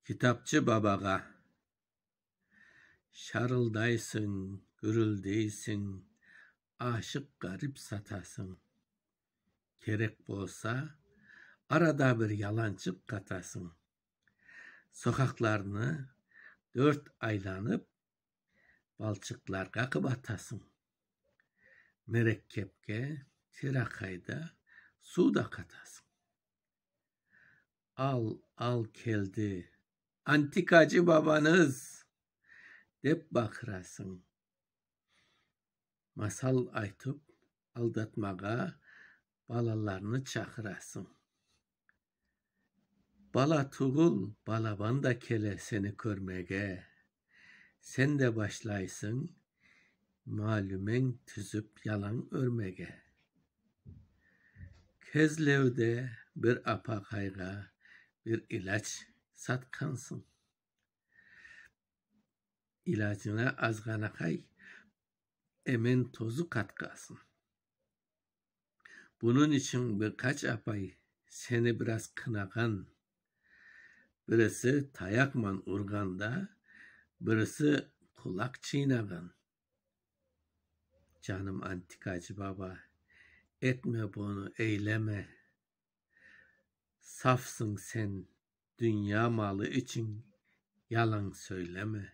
Kitapçı babaga, şarıldaysın, gürüldeysin, aşık garip satasın. Gerek bolsa, arada bir yalancık katasın. Sokaklarını 4 aylanıp, balçıklar kakıp atasın. Merekkepke, tirakayda, su da katasın. Al geldi, antikacı babanız, dep bakırasın. Masal aytıp aldatmaga balalarını çakırasın. Bala tuğul, balaban da kele seni körmege. Sen de başlaysın, malümen tüzüp yalan örmege. Kezlevde bir apakayga, bir ilaç satkansın. İlacına azganakay, emen tozu katkasın. Bunun için birkaç apay seni biraz kınagan, birisi tayakman urganda, birisi kulak çiğnagan. Canım antikacı baba, etme bunu, eyleme. Safsın sen, dünya malı için yalan söyleme.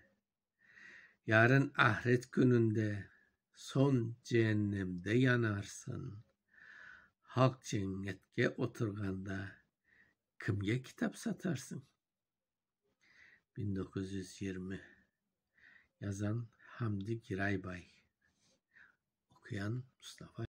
Yarın ahiret gününde son cehennemde yanarsın. Halk cennetke oturganda kimge kitap satarsın? 1920. Yazan Hamdi Giraybay. Okuyan Mustafa